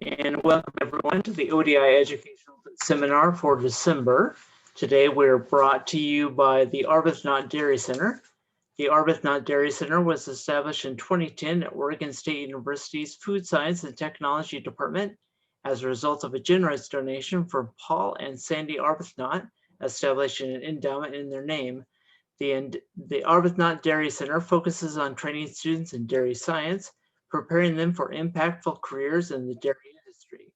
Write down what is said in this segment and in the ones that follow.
And welcome everyone to the ODI Educational Seminar for December. Today we're brought to you by the Arbuthnot Dairy Center. The Arbuthnot Dairy Center was established in 2010 at Oregon State University's Food Science and Technology Department as a result of a generous donation from Paul and Sandy Arbuthnot, establishing an endowment in their name. The Arbuthnot Dairy Center focuses on training students in dairy science, preparing them for impactful careers in the dairy industry.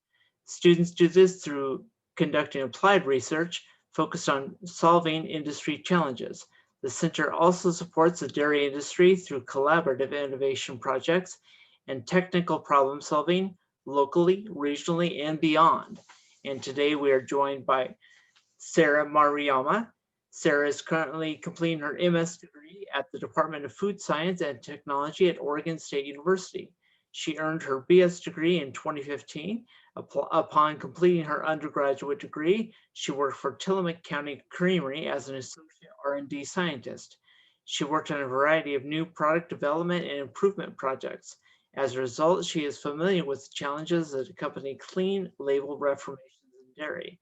Students do this through conducting applied research focused on solving industry challenges. The center also supports the dairy industry through collaborative innovation projects and technical problem solving locally, regionally, and beyond. And today we are joined by Sara Maruyama. Sara is currently completing her MS degree at the Department of Food Science and Technology at Oregon State University. She earned her BS degree in 2015. Upon completing her undergraduate degree, she worked for Tillamook County Creamery as an associate R&D scientist. She worked on a variety of new product development and improvement projects. As a result, she is familiar with the challenges that accompany clean label reformations in dairy.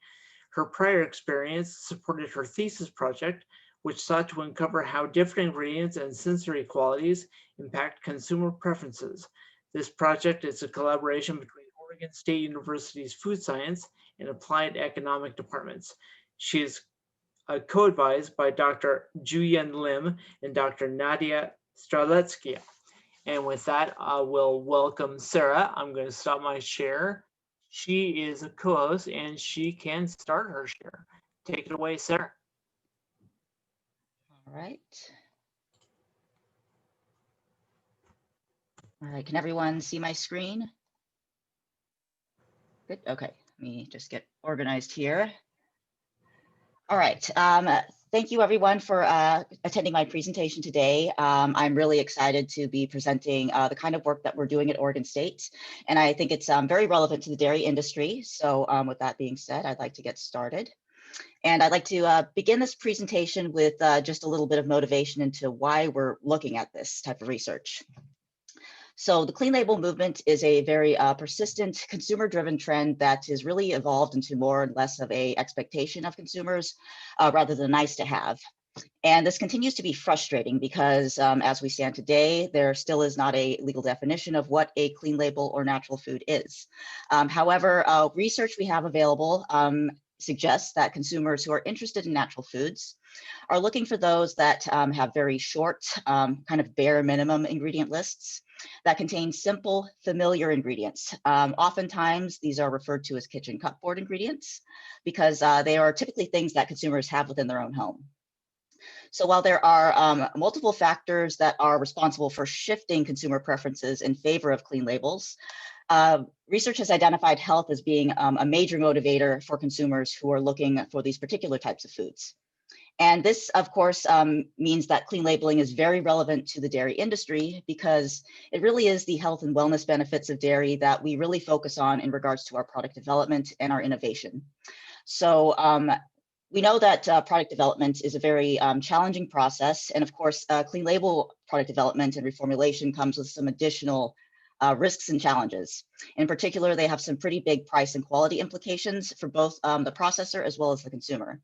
Her prior experience supported her thesis project, which sought to uncover how different ingredients and sensory qualities impact consumer preferences. This project is a collaboration between Oregon State University's Food Science and Applied Economic departments. She is co-advised by Dr. Juyen Lim and Dr. Nadia Streletskia. And with that, I will welcome Sara. I'm going to stop my share. She is a co-host and she can start her share. Take it away, Sara. All right. All right, can everyone see my screen? Good, okay, let me just get organized here. All right, thank you everyone for attending my presentation today. I'm really excited to be presenting the kind of work that we're doing at Oregon State, and I think it's very relevant to the dairy industry. So with that being said, I'd like to get started. And I'd like to begin this presentation with just a little bit of motivation into why we're looking at this type of research. So the clean label movement is a very persistent consumer-driven trend that has really evolved into more and less of a expectation of consumers rather than nice to have. And this continues to be frustrating because as we stand today, there still is not a legal definition of what a clean label or natural food is. However, research we have available suggests that consumers who are interested in natural foods are looking for those that have very short, kind of bare minimum ingredient lists that contain simple, familiar ingredients. Oftentimes, these are referred to as kitchen cupboard ingredients because they are typically things that consumers have within their own home. So while there are multiple factors that are responsible for shifting consumer preferences in favor of clean labels, research has identified health as being a major motivator for consumers who are looking for these particular types of foods. And this, of course, means that clean labeling is very relevant to the dairy industry because it really is the health and wellness benefits of dairy that we really focus on in regards to our product development and our innovation. So we know that product development is a very challenging process. And of course, clean label product development and reformulation comes with some additional risks and challenges. In particular, they have some pretty big price and quality implications for both the processor as well as the consumer.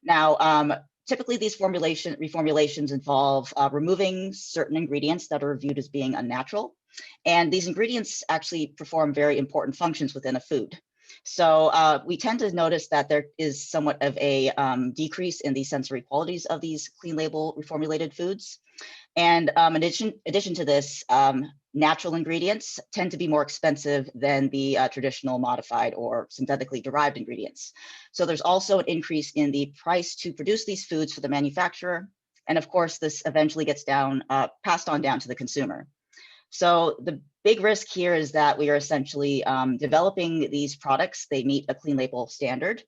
Now, typically these reformulations involve removing certain ingredients that are viewed as being unnatural. And these ingredients actually perform very important functions within a food. So we tend to notice that there is somewhat of a decrease in the sensory qualities of these clean label reformulated foods. And in addition to this, natural ingredients tend to be more expensive than the traditional modified or synthetically derived ingredients. So there's also an increase in the price to produce these foods for the manufacturer. And of course, this eventually gets passed on down to the consumer. So the big risk here is that we are essentially developing these products. They meet a clean label standard.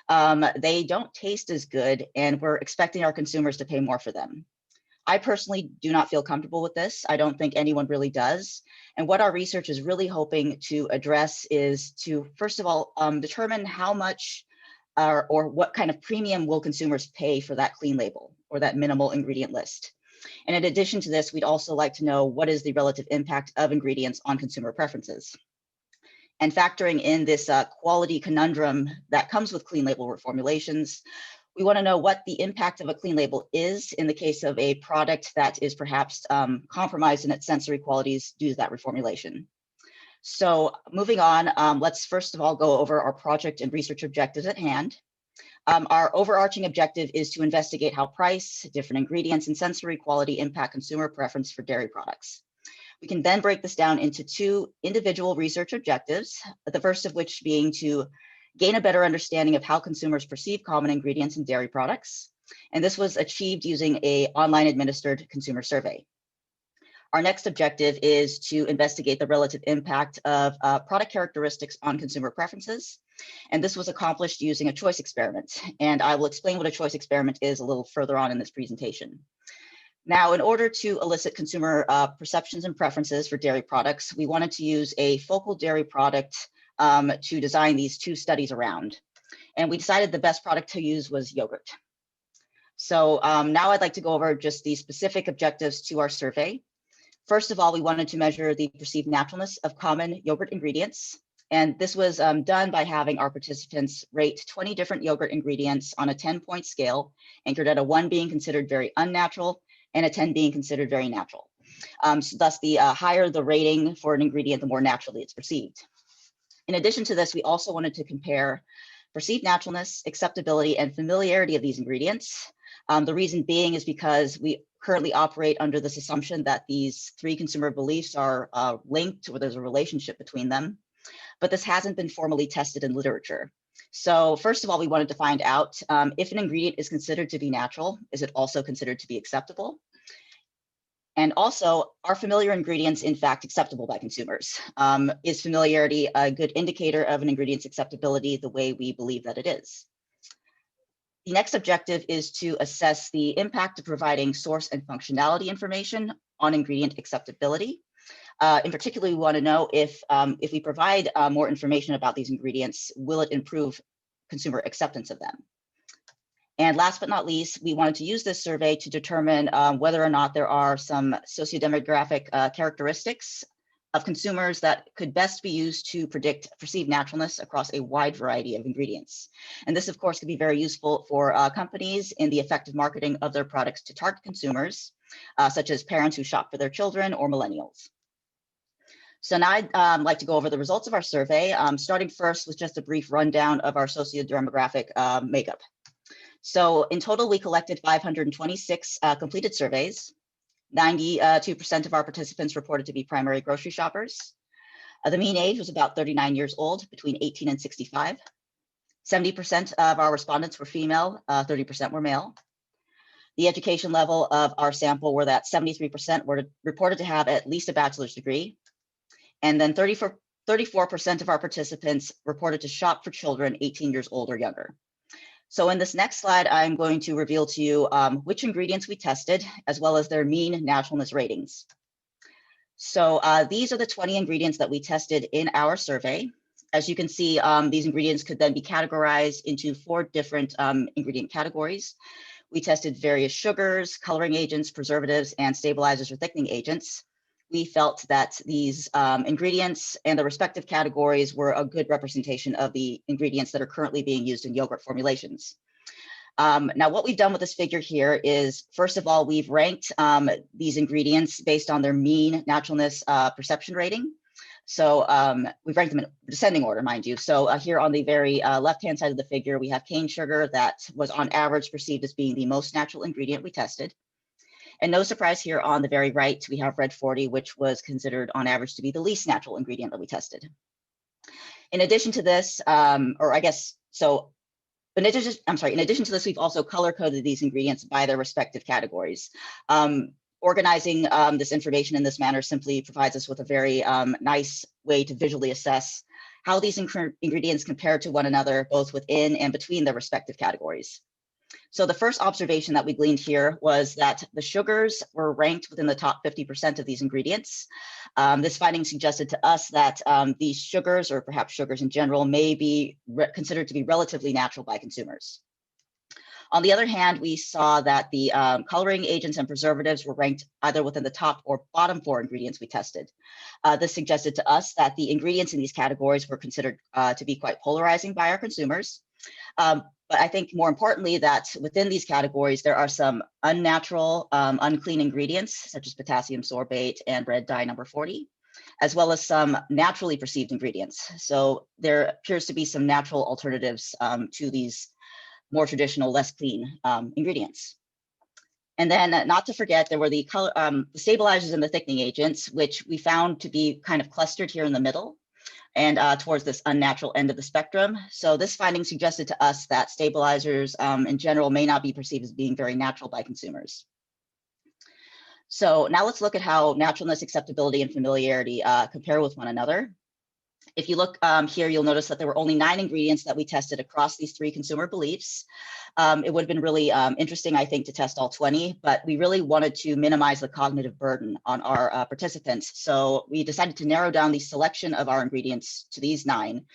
They don't taste as good, and we're expecting our consumers to pay more for them. I personally do not feel comfortable with this. I don't think anyone really does. And what our research is really hoping to address is to, first of all, determine how much or what kind of premium will consumers pay for that clean label or that minimal ingredient list. And in addition to this, we'd also like to know what is the relative impact of ingredients on consumer preferences. And factoring in this quality conundrum that comes with clean label reformulations, we want to know what the impact of a clean label is in the case of a product that is perhaps compromised in its sensory qualities due to that reformulation. So moving on, let's first of all go over our project and research objectives at hand. Our overarching objective is to investigate how price, different ingredients, and sensory quality impact consumer preference for dairy products. We can then break this down into two individual research objectives, the first of which being to gain a better understanding of how consumers perceive common ingredients in dairy products. And this was achieved using an online administered consumer survey. Our next objective is to investigate the relative impact of product characteristics on consumer preferences. And this was accomplished using a choice experiment. And I will explain what a choice experiment is a little further on in this presentation. Now, in order to elicit consumer perceptions and preferences for dairy products, we wanted to use a focal dairy product to design these two studies around. And we decided the best product to use was yogurt. So now I'd like to go over just the specific objectives to our survey. First of all, we wanted to measure the perceived naturalness of common yogurt ingredients. And this was done by having our participants rate 20 different yogurt ingredients on a 10-point scale, anchored at a 1 being considered very unnatural and a 10 being considered very natural. So thus, the higher the rating for an ingredient, the more naturally it's perceived. In addition to this, we also wanted to compare perceived naturalness, acceptability, and familiarity of these ingredients. The reason being is because we currently operate under this assumption that these three consumer beliefs are linked, or there's a relationship between them, but this hasn't been formally tested in literature. So first of all, we wanted to find out if an ingredient is considered to be natural, is it also considered to be acceptable? And also, are familiar ingredients in fact acceptable by consumers? Is familiarity a good indicator of an ingredient's acceptability the way we believe that it is? The next objective is to assess the impact of providing source and functionality information on ingredient acceptability. In particular, we want to know if we provide more information about these ingredients, will it improve consumer acceptance of them? And last but not least, we wanted to use this survey to determine whether or not there are some sociodemographic characteristics of consumers that could best be used to predict perceived naturalness across a wide variety of ingredients. And this, of course, could be very useful for companies in the effective marketing of their products to target consumers, such as parents who shop for their children or millennials. So now I'd like to go over the results of our survey, starting first with just a brief rundown of our sociodemographic makeup. So in total, we collected 526 completed surveys. 92% of our participants reported to be primary grocery shoppers. The mean age was about 39 years old, between 18 and 65. 70% of our respondents were female, 30% were male. The education level of our sample were that 73% were reported to have at least a bachelor's degree. And then 34% of our participants reported to shop for children 18 years old or younger. So in this next slide, I'm going to reveal to you which ingredients we tested, as well as their mean naturalness ratings. So these are the 20 ingredients that we tested in our survey. As you can see, these ingredients could then be categorized into 4 different ingredient categories. We tested various sugars, coloring agents, preservatives, and stabilizers or thickening agents. We felt that these ingredients and the respective categories were a good representation of the ingredients that are currently being used in yogurt formulations. Now, what we've done with this figure here is, first of all, we've ranked these ingredients based on their mean naturalness perception rating. So we've ranked them in descending order, mind you. So here on the very left-hand side of the figure, we have cane sugar that was on average perceived as being the most natural ingredient we tested. And no surprise here on the very right, we have red 40, which was considered on average to be the least natural ingredient that we tested. In addition to this, in addition to this, we've also color coded these ingredients by their respective categories. Organizing this information in this manner simply provides us with a very nice way to visually assess how these ingredients compare to one another, both within and between their respective categories. So the first observation that we gleaned here was that the sugars were ranked within the top 50% of these ingredients. This finding suggested to us that these sugars, or perhaps sugars in general, may be considered to be relatively natural by consumers. On the other hand, we saw that the coloring agents and preservatives were ranked either within the top or bottom 4 ingredients we tested. This suggested to us that the ingredients in these categories were considered to be quite polarizing by our consumers. But I think more importantly that within these categories, there are some unnatural, unclean ingredients, such as potassium sorbate and red dye number 40, as well as some naturally perceived ingredients. So there appears to be some natural alternatives to these more traditional, less clean ingredients. And then not to forget, there were the stabilizers and the thickening agents, which we found to be kind of clustered here in the middle and towards this unnatural end of the spectrum. So this finding suggested to us that stabilizers in general may not be perceived as being very natural by consumers. So now let's look at how naturalness, acceptability, and familiarity compare with one another. If you look here, you'll notice that there were only 9 ingredients that we tested across these 3 consumer beliefs. It would have been really interesting, I think, to test all 20, but we really wanted to minimize the cognitive burden on our participants. So we decided to narrow down the selection of our ingredients to these 9.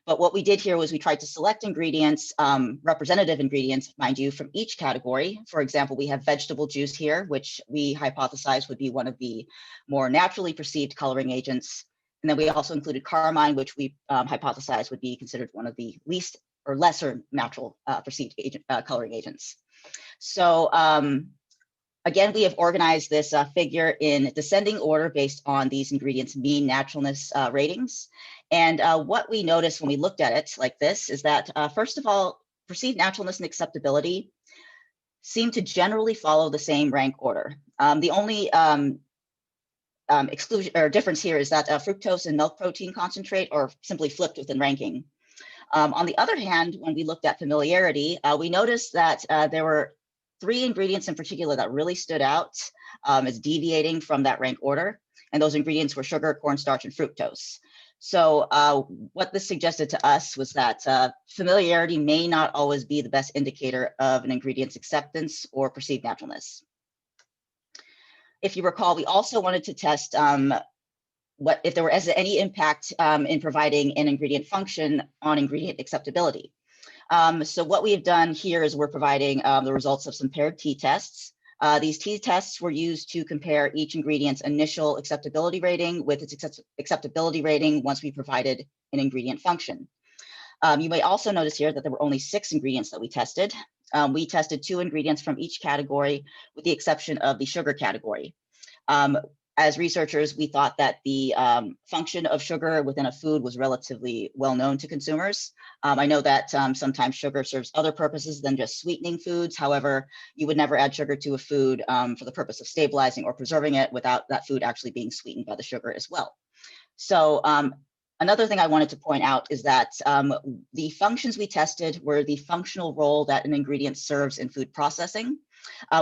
But what we did here was we tried to select ingredients, representative ingredients, mind you, from each category. For example, we have vegetable juice here, which we hypothesized would be one of the more naturally perceived coloring agents. And then we also included carmine, which we hypothesized would be considered one of the least or lesser natural perceived coloring agents. So again, we have organized this figure in descending order based on these ingredients' mean naturalness ratings. And what we noticed when we looked at it like this is that, first of all, perceived naturalness and acceptability seem to generally follow the same rank order. The only exclusion or difference here is that fructose and milk protein concentrate are simply flipped within ranking. On the other hand, when we looked at familiarity, we noticed that there were 3 ingredients in particular that really stood out as deviating from that rank order. And those ingredients were sugar, cornstarch, and fructose. So what this suggested to us was that familiarity may not always be the best indicator of an ingredient's acceptance or perceived naturalness. If you recall, we also wanted to test what if there was any impact in providing an ingredient function on ingredient acceptability. So what we have done here is we're providing the results of some paired t-tests. These t-tests were used to compare each ingredient's initial acceptability rating with its acceptability rating once we provided an ingredient function. You may also notice here that there were only 6 ingredients that we tested. We tested 2 ingredients from each category, with the exception of the sugar category. As researchers, we thought that the function of sugar within a food was relatively well known to consumers. I know that sometimes sugar serves other purposes than just sweetening foods. However, you would never add sugar to a food for the purpose of stabilizing or preserving it without that food actually being sweetened by the sugar as well. So another thing I wanted to point out is that the functions we tested were the functional role that an ingredient serves in food processing.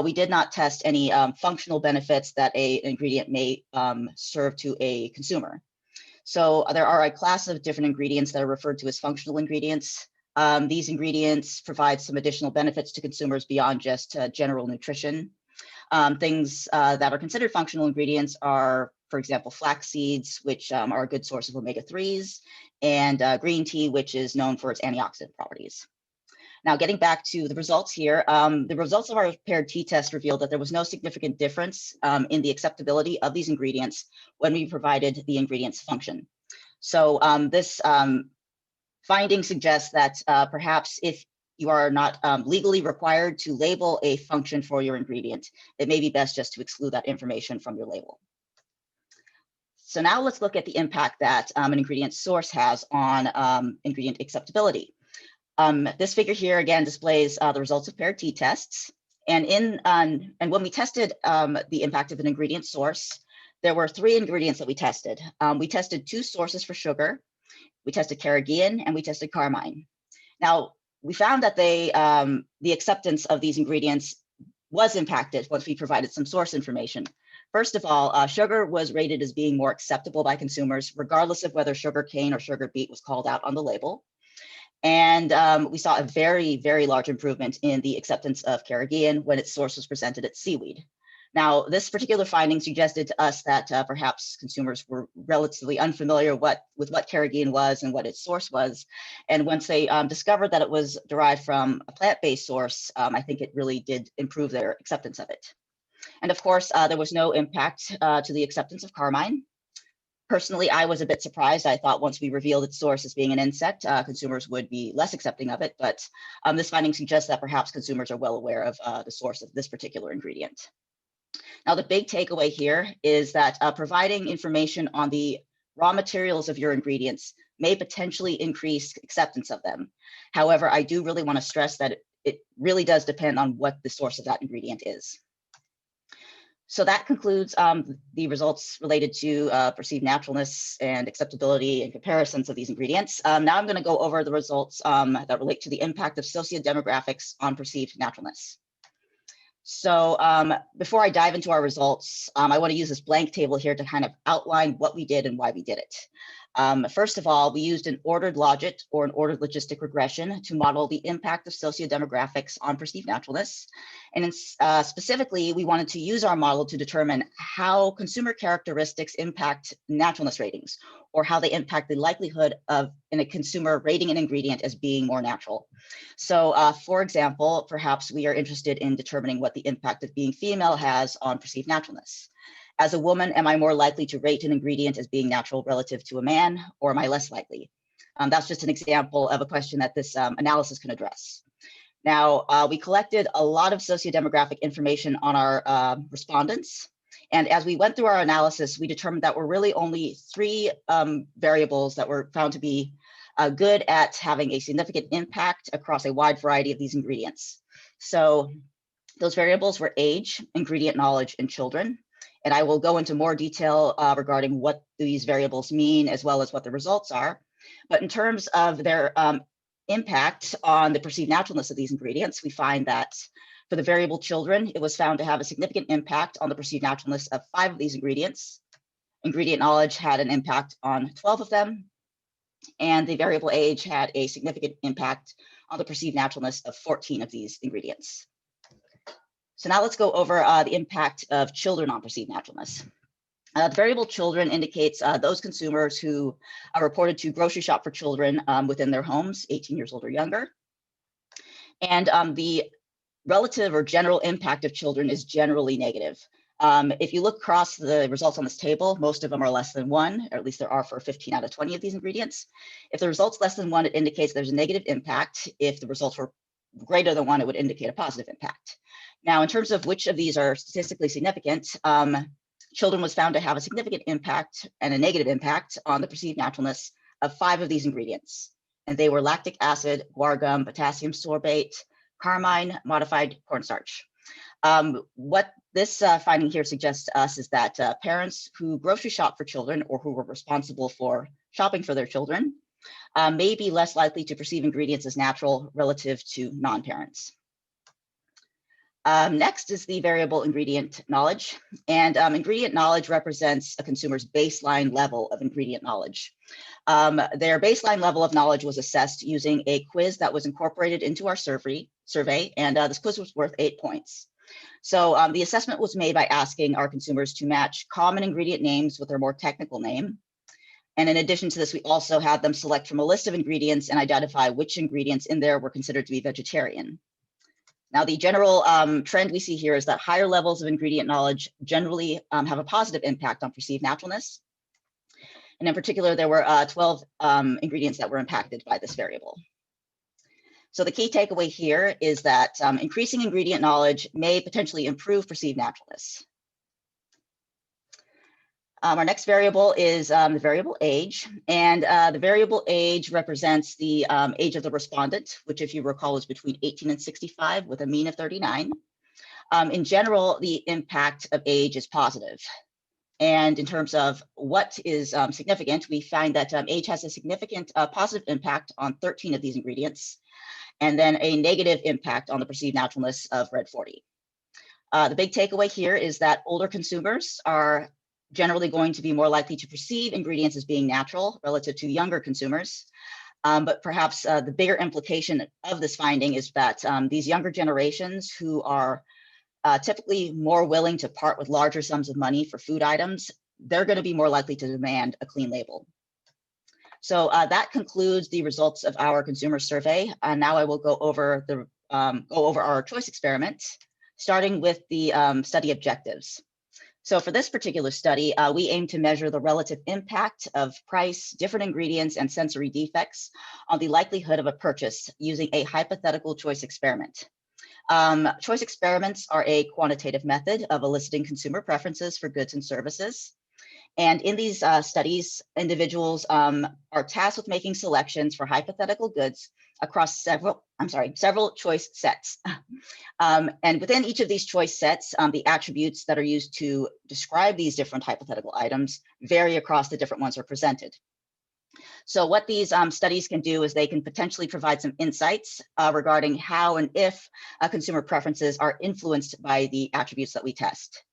We did not test any functional benefits that an ingredient may serve to a consumer. So there are a class of different ingredients that are referred to as functional ingredients. These ingredients provide some additional benefits to consumers beyond just general nutrition. Things that are considered functional ingredients are, for example, flax seeds, which are a good source of omega-3s, and green tea, which is known for its antioxidant properties. Now, getting back to the results here, the results of our paired t-test revealed that there was no significant difference in the acceptability of these ingredients when we provided the ingredient's function. So this finding suggests that perhaps if you are not legally required to label a function for your ingredient, it may be best just to exclude that information from your label. So now let's look at the impact that an ingredient source has on ingredient acceptability. This figure here again displays the results of paired t-tests. And when we tested the impact of an ingredient source, there were 3 ingredients that we tested. We tested 2 sources for sugar. We tested carrageenan and we tested carmine. Now, we found that the acceptance of these ingredients was impacted once we provided some source information. First of all, sugar was rated as being more acceptable by consumers, regardless of whether sugar cane or sugar beet was called out on the label. And we saw a very, very large improvement in the acceptance of carrageenan when its source was presented as seaweed. Now, this particular finding suggested to us that perhaps consumers were relatively unfamiliar with what carrageenan was and what its source was. And once they discovered that it was derived from a plant-based source, I think it really did improve their acceptance of it. And of course, there was no impact to the acceptance of carmine. Personally, I was a bit surprised. I thought once we revealed its source as being an insect, consumers would be less accepting of it. But this finding suggests that perhaps consumers are well aware of the source of this particular ingredient. Now, the big takeaway here is that providing information on the raw materials of your ingredients may potentially increase acceptance of them. However, I do really want to stress that it really does depend on what the source of that ingredient is. So that concludes the results related to perceived naturalness and acceptability and comparisons of these ingredients. Now I'm going to go over the results that relate to the impact of sociodemographics on perceived naturalness. So before I dive into our results, I want to use this blank table here to kind of outline what we did and why we did it. First of all, we used an ordered logit or an ordered logistic regression to model the impact of sociodemographics on perceived naturalness. And specifically, we wanted to use our model to determine how consumer characteristics impact naturalness ratings, or how they impact the likelihood of a consumer rating an ingredient as being more natural. So for example, perhaps we are interested in determining what the impact of being female has on perceived naturalness. As a woman, am I more likely to rate an ingredient as being natural relative to a man, or am I less likely? That's just an example of a question that this analysis can address. Now, we collected a lot of sociodemographic information on our respondents. And as we went through our analysis, we determined that we're really only 3 variables that were found to be good at having a significant impact across a wide variety of these ingredients. So those variables were age, ingredient knowledge, and children. And I will go into more detail regarding what these variables mean, as well as what the results are. But in terms of their impact on the perceived naturalness of these ingredients, we find that for the variable children, it was found to have a significant impact on the perceived naturalness of 5 of these ingredients. Ingredient knowledge had an impact on 12 of them, and the variable age had a significant impact on the perceived naturalness of 14 of these ingredients. So now let's go over the impact of children on perceived naturalness. The variable children indicates those consumers who are reported to grocery shop for children within their homes, 18 years old or younger. And the relative or general impact of children is generally negative. If you look across the results on this table, most of them are less than 1, or at least there are for 15 out of 20 of these ingredients. If the result's less than 1, it indicates there's a negative impact. If the results were greater than 1, it would indicate a positive impact. Now, in terms of which of these are statistically significant, children was found to have a significant impact and a negative impact on the perceived naturalness of 5 of these ingredients. And they were lactic acid, guar gum, potassium sorbate, carmine, modified cornstarch. What this finding here suggests to us is that parents who grocery shop for children, or who were responsible for shopping for their children, may be less likely to perceive ingredients as natural relative to non-parents. Next is the variable ingredient knowledge. And ingredient knowledge represents a consumer's baseline level of ingredient knowledge. Their baseline level of knowledge was assessed using a quiz that was incorporated into our survey, and this quiz was worth 8 points. So the assessment was made by asking our consumers to match common ingredient names with their more technical name. And in addition to this, we also had them select from a list of ingredients and identify which ingredients in there were considered to be vegetarian. Now, the general trend we see here is that higher levels of ingredient knowledge generally have a positive impact on perceived naturalness. And in particular, there were 12 ingredients that were impacted by this variable. So the key takeaway here is that increasing ingredient knowledge may potentially improve perceived naturalness. Our next variable is the variable age, and the variable age represents the age of the respondent, which, if you recall, is between 18 and 65 with a mean of 39. In general, the impact of age is positive. And in terms of what is significant, we find that age has a significant positive impact on 13 of these ingredients, and then a negative impact on the perceived naturalness of red 40. The big takeaway here is that older consumers are generally going to be more likely to perceive ingredients as being natural relative to younger consumers. But perhaps the bigger implication of this finding is that these younger generations who are typically more willing to part with larger sums of money for food items, they're going to be more likely to demand a clean label. So that concludes the results of our consumer survey. Now I will go over our choice experiment, starting with the study objectives. So for this particular study, we aim to measure the relative impact of price, different ingredients, and sensory defects on the likelihood of a purchase using a hypothetical choice experiment. Choice experiments are a quantitative method of eliciting consumer preferences for goods and services. And in these studies, individuals are tasked with making selections for hypothetical goods across several choice sets. And within each of these choice sets, the attributes that are used to describe these different hypothetical items vary across the different ones that are presented. So what these studies can do is they can potentially provide some insights regarding how and if consumer preferences are influenced by the attributes that we test.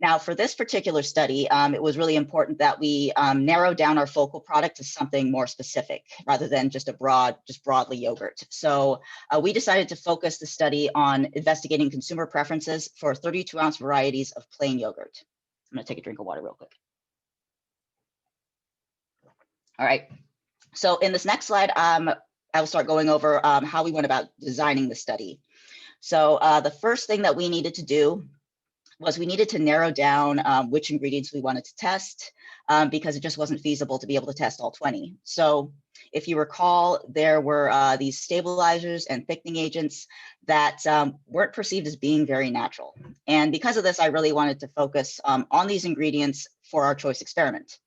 Now, for this particular study, it was really important that we narrow down our focal product to something more specific rather than just broadly yogurt. So we decided to focus the study on investigating consumer preferences for 32-ounce varieties of plain yogurt. I'm going to take a drink of water real quick. All right. So in this next slide, I will start going over how we went about designing the study. So the first thing that we needed to do was we needed to narrow down which ingredients we wanted to test because it just wasn't feasible to be able to test all 20. So if you recall, there were these stabilizers and thickening agents that weren't perceived as being very natural. And because of this, I really wanted to focus on these ingredients for our choice experiment.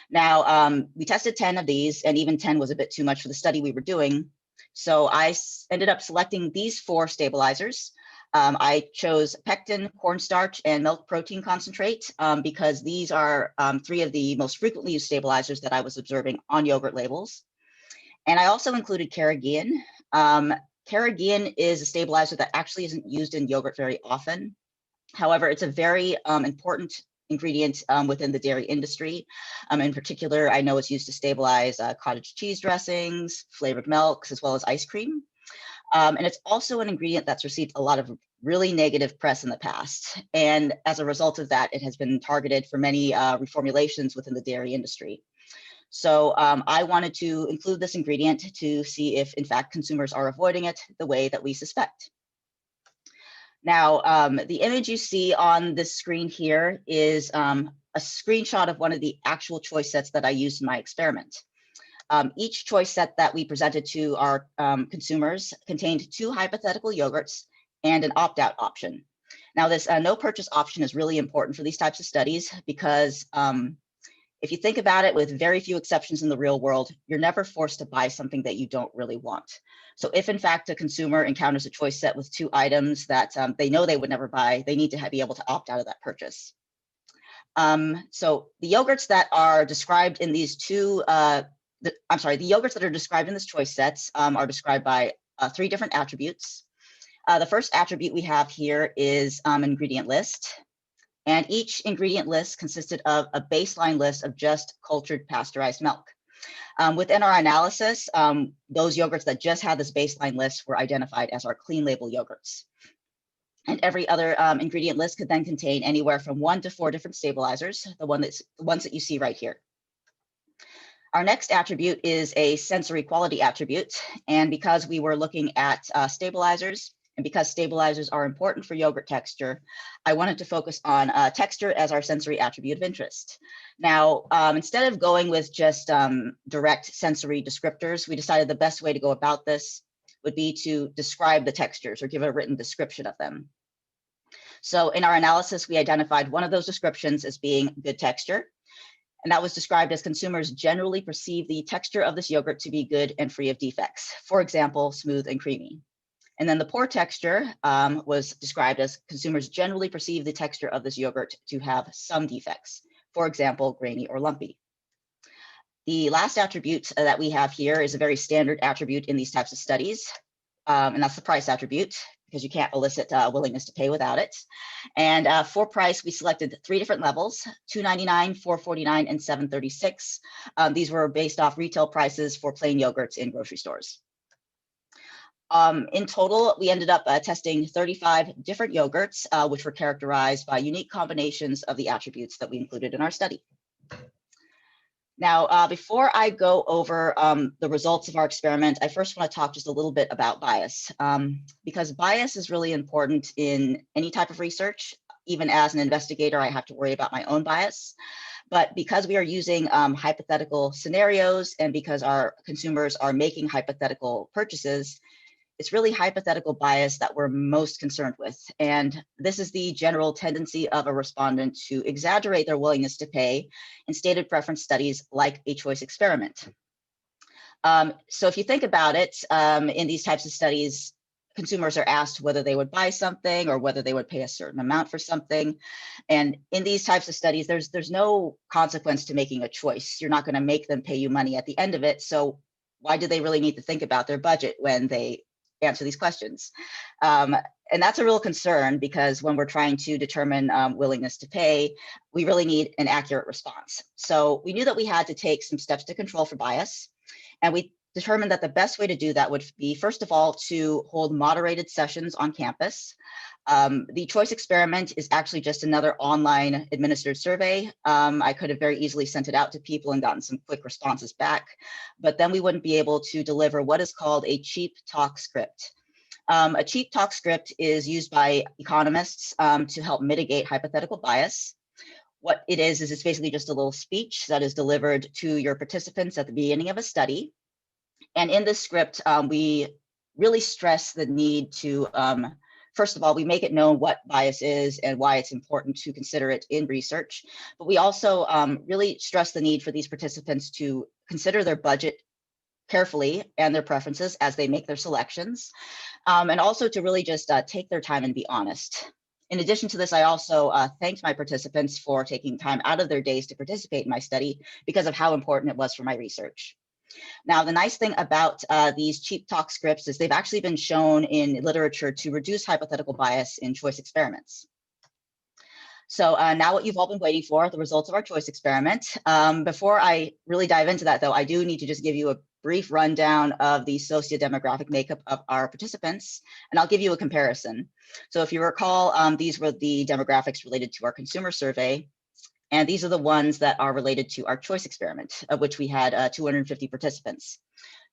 Now, we tested 10 of these, and even 10 was a bit too much for the study we were doing. So I ended up selecting these 4 stabilizers. I chose pectin, cornstarch, and milk protein concentrate because these are 3 of the most frequently used stabilizers that I was observing on yogurt labels. And I also included carrageenan. Carrageenan is a stabilizer that actually isn't used in yogurt very often. However, it's a very important ingredient within the dairy industry. In particular, I know it's used to stabilize cottage cheese dressings, flavored milks, as well as ice cream. And it's also an ingredient that's received a lot of really negative press in the past. And as a result of that, it has been targeted for many reformulations within the dairy industry. So I wanted to include this ingredient to see if, in fact, consumers are avoiding it the way that we suspect. Now, the image you see on this screen here is a screenshot of one of the actual choice sets that I used in my experiment. Each choice set that we presented to our consumers contained 2 hypothetical yogurts and an opt-out option. Now, this no purchase option is really important for these types of studies because if you think about it, with very few exceptions in the real world, you're never forced to buy something that you don't really want. So if, in fact, a consumer encounters a choice set with 2 items that they know they would never buy, they need to be able to opt out of that purchase. So the yogurts that are described in these the yogurts that are described in this choice sets are described by 3 different attributes. The first attribute we have here is ingredient list. And each ingredient list consisted of a baseline list of just cultured pasteurized milk. Within our analysis, those yogurts that just had this baseline list were identified as our clean label yogurts. And every other ingredient list could then contain anywhere from 1 to 4 different stabilizers, the ones that you see right here. Our next attribute is a sensory quality attribute. And because we were looking at stabilizers, and because stabilizers are important for yogurt texture, I wanted to focus on texture as our sensory attribute of interest. Now, instead of going with just direct sensory descriptors, we decided the best way to go about this would be to describe the textures or give a written description of them. So in our analysis, we identified one of those descriptions as being good texture. And that was described as consumers generally perceive the texture of this yogurt to be good and free of defects. For example, smooth and creamy. And then the poor texture was described as consumers generally perceive the texture of this yogurt to have some defects. For example, grainy or lumpy. The last attribute that we have here is a very standard attribute in these types of studies. And that's the price attribute, because you can't elicit willingness to pay without it. And for price, we selected 3 different levels, $2.99, $4.49, and $7.36. These were based off retail prices for plain yogurts in grocery stores. In total, we ended up testing 35 different yogurts, which were characterized by unique combinations of the attributes that we included in our study. Now, before I go over the results of our experiment, I first want to talk just a little bit about bias, because bias is really important in any type of research. Even as an investigator, I have to worry about my own bias. But because we are using hypothetical scenarios and because our consumers are making hypothetical purchases, it's really hypothetical bias that we're most concerned with. And this is the general tendency of a respondent to exaggerate their willingness to pay in stated preference studies like a choice experiment. So if you think about it, in these types of studies, consumers are asked whether they would buy something or whether they would pay a certain amount for something. And in these types of studies, there's no consequence to making a choice. You're not going to make them pay you money at the end of it. So why do they really need to think about their budget when they answer these questions? And that's a real concern, because when we're trying to determine willingness to pay, we really need an accurate response. So we knew that we had to take some steps to control for bias. And we determined that the best way to do that would be, first of all, to hold moderated sessions on campus. The choice experiment is actually just another online administered survey. I could have very easily sent it out to people and gotten some quick responses back, but then we wouldn't be able to deliver what is called a cheap talk script. A cheap talk script is used by economists to help mitigate hypothetical bias. What it is it's basically just a little speech that is delivered to your participants at the beginning of a study. And in this script, we really stress the need to, first of all, we make it known what bias is and why it's important to consider it in research. But we also really stress the need for these participants to consider their budget carefully and their preferences as they make their selections, and also to really just take their time and be honest. In addition to this, I also thanked my participants for taking time out of their days to participate in my study because of how important it was for my research. Now, the nice thing about these cheap talk scripts is they've actually been shown in literature to reduce hypothetical bias in choice experiments. So now what you've all been waiting for, the results of our choice experiment. Before I really dive into that, though, I do need to just give you a brief rundown of the socio-demographic makeup of our participants, and I'll give you a comparison. So if you recall, these were the demographics related to our consumer survey. And these are the ones that are related to our choice experiment, of which we had 250 participants.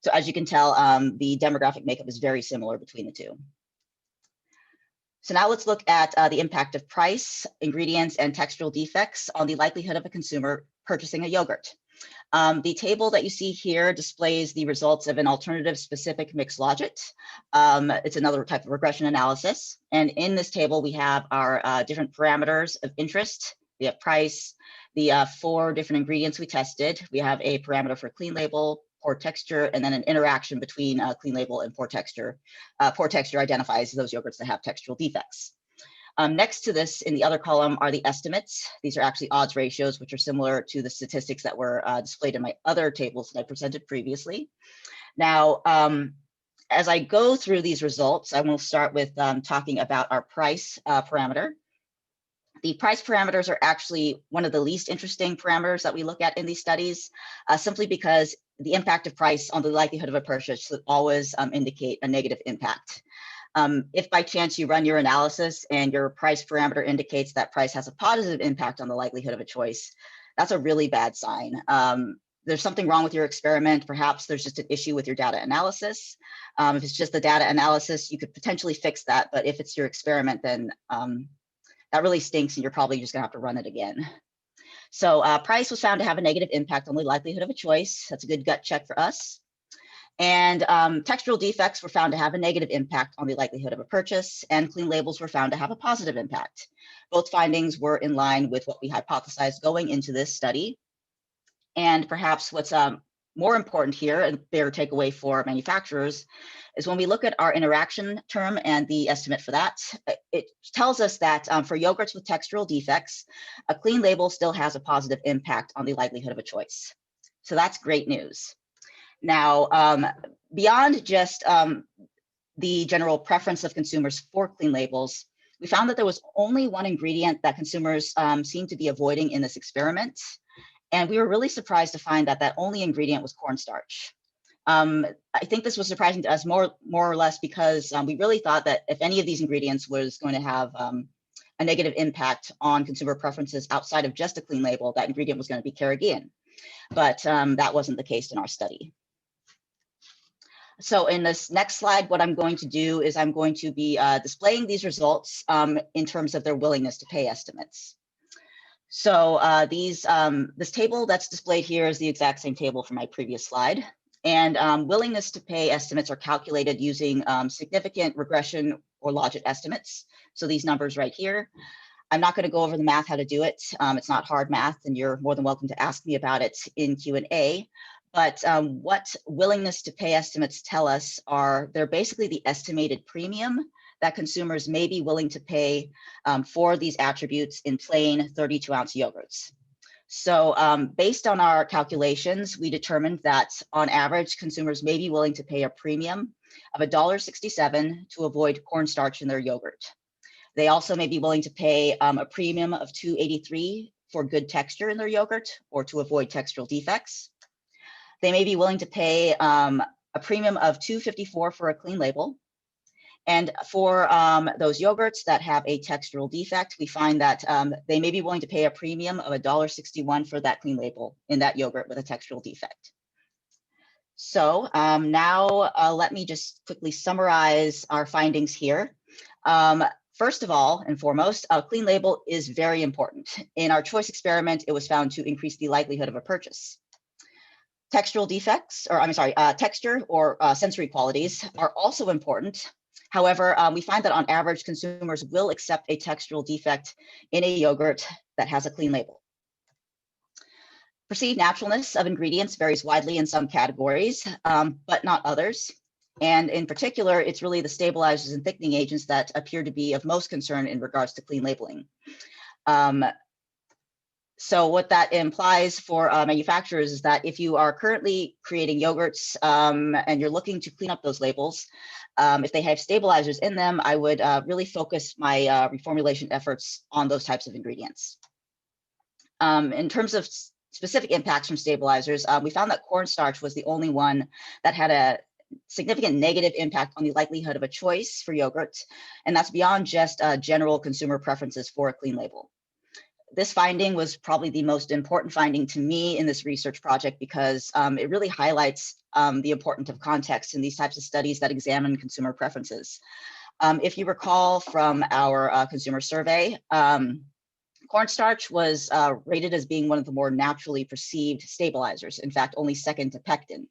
So as you can tell, the demographic makeup is very similar between the two. So now let's look at the impact of price, ingredients, and textural defects on the likelihood of a consumer purchasing a yogurt. The table that you see here displays the results of an alternative specific mixed logit. It's another type of regression analysis. And in this table, we have our different parameters of interest. We have price, the 4 different ingredients we tested. We have a parameter for clean label, poor texture, and then an interaction between clean label and poor texture. Poor texture identifies those yogurts that have textural defects. Next to this, in the other column, are the estimates. These are actually odds ratios, which are similar to the statistics that were displayed in my other tables that I presented previously. Now, as I go through these results, I will start with talking about our price parameter. The price parameters are actually one of the least interesting parameters that we look at in these studies, simply because the impact of price on the likelihood of a purchase should always indicate a negative impact. If by chance you run your analysis and your price parameter indicates that price has a positive impact on the likelihood of a choice, that's a really bad sign. There's something wrong with your experiment. Perhaps there's just an issue with your data analysis. If it's just the data analysis, you could potentially fix that. But if it's your experiment, then that really stinks, and you're probably just gonna have to run it again. So price was found to have a negative impact on the likelihood of a choice. That's a good gut check for us. And textural defects were found to have a negative impact on the likelihood of a purchase, and clean labels were found to have a positive impact. Both findings were in line with what we hypothesized going into this study. And perhaps what's more important here, and bigger takeaway for manufacturers, is when we look at our interaction term and the estimate for that, it tells us that for yogurts with textural defects, a clean label still has a positive impact on the likelihood of a choice. So that's great news. Now, beyond just the general preference of consumers for clean labels, we found that there was only one ingredient that consumers seemed to be avoiding in this experiment. And we were really surprised to find that that only ingredient was cornstarch. I think this was surprising to us more or less because we really thought that if any of these ingredients was going to have a negative impact on consumer preferences outside of just a clean label, that ingredient was going to be carrageenan. But that wasn't the case in our study. So in this next slide, what I'm going to do is I'm going to be displaying these results in terms of their willingness to pay estimates. So this table that's displayed here is the exact same table from my previous slide. And willingness to pay estimates are calculated using significant regression or logit estimates. So these numbers right here. I'm not going to go over the math, how to do it. It's not hard math, and you're more than welcome to ask me about it in Q&A. But what willingness to pay estimates tell us are they're basically the estimated premium that consumers may be willing to pay for these attributes in plain 32-ounce yogurts. So based on our calculations, we determined that on average, consumers may be willing to pay a premium of $1.67 to avoid cornstarch in their yogurt. They also may be willing to pay a premium of $2.83 for good texture in their yogurt or to avoid textural defects. They may be willing to pay a premium of $2.54 for a clean label. And for those yogurts that have a textural defect, we find that they may be willing to pay a premium of $1.61 for that clean label in that yogurt with a textural defect. So now let me just quickly summarize our findings here. First of all and foremost, a clean label is very important. In our choice experiment, it was found to increase the likelihood of a purchase. Textural defects, or I'm sorry, texture or sensory qualities are also important. However, we find that on average, consumers will accept a textural defect in a yogurt that has a clean label. Perceived naturalness of ingredients varies widely in some categories, but not others. And in particular, it's really the stabilizers and thickening agents that appear to be of most concern in regards to clean labeling. So what that implies for manufacturers is that if you are currently creating yogurts and you're looking to clean up those labels, if they have stabilizers in them, I would really focus my reformulation efforts on those types of ingredients. In terms of specific impacts from stabilizers, we found that cornstarch was the only one that had a significant negative impact on the likelihood of a choice for yogurt, and that's beyond just general consumer preferences for a clean label. This finding was probably the most important finding to me in this research project because it really highlights the importance of context in these types of studies that examine consumer preferences. If you recall from our consumer survey, cornstarch was rated as being one of the more naturally perceived stabilizers, in fact, only second to pectin.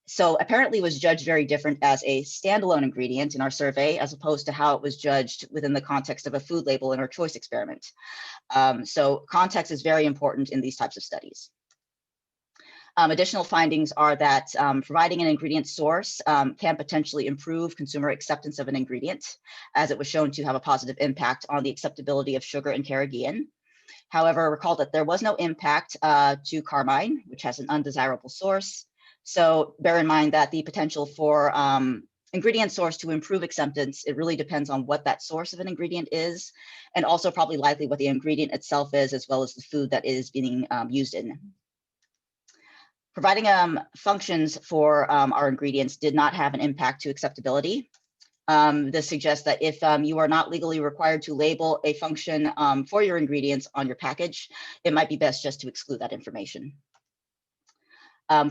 So apparently it was judged very different as a standalone ingredient in our survey, as opposed to how it was judged within the context of a food label in our choice experiment. So context is very important in these types of studies. Additional findings are that providing an ingredient source can potentially improve consumer acceptance of an ingredient, as it was shown to have a positive impact on the acceptability of sugar and carrageenan. However, recall that there was no impact to carmine, which has an undesirable source. So bear in mind that the potential for ingredient source to improve acceptance, it really depends on what that source of an ingredient is, and also probably likely what the ingredient itself is, as well as the food that is being used in. Providing functions for our ingredients did not have an impact to acceptability. This suggests that if you are not legally required to label a function for your ingredients on your package, it might be best just to exclude that information.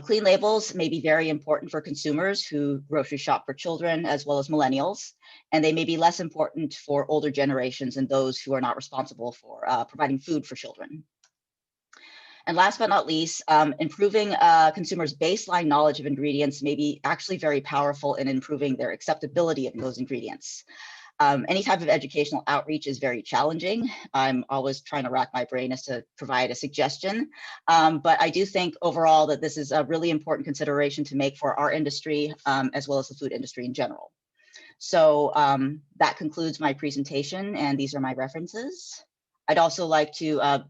Clean labels may be very important for consumers who grocery shop for children as well as millennials, and they may be less important for older generations and those who are not responsible for providing food for children. And last but not least, improving consumers' baseline knowledge of ingredients may be actually very powerful in improving their acceptability of those ingredients. Any type of educational outreach is very challenging. I'm always trying to rack my brain as to provide a suggestion, but I do think overall that this is a really important consideration to make for our industry as well as the food industry in general. So that concludes my presentation, and these are my references. I'd also like to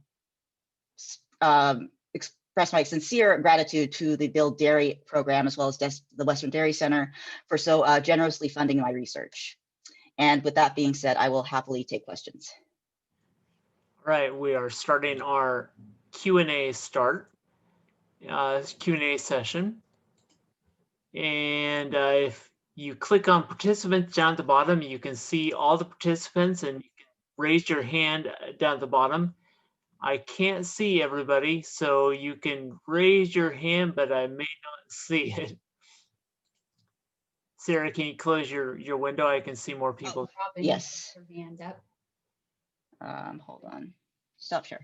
express my sincere gratitude to the Build Dairy program as well as the Western Dairy Center for so generously funding my research. And with that being said, I will happily take questions. All right, we are starting our Q&A Q&A session. And if you click on participants down at the bottom, you can see all the participants and you can raise your hand down at the bottom. I can't see everybody, so you can raise your hand, but I may not see it. Sarah, can you close your window? I can see more people. Robin, Yes. her hand up. Hold on. Stop share.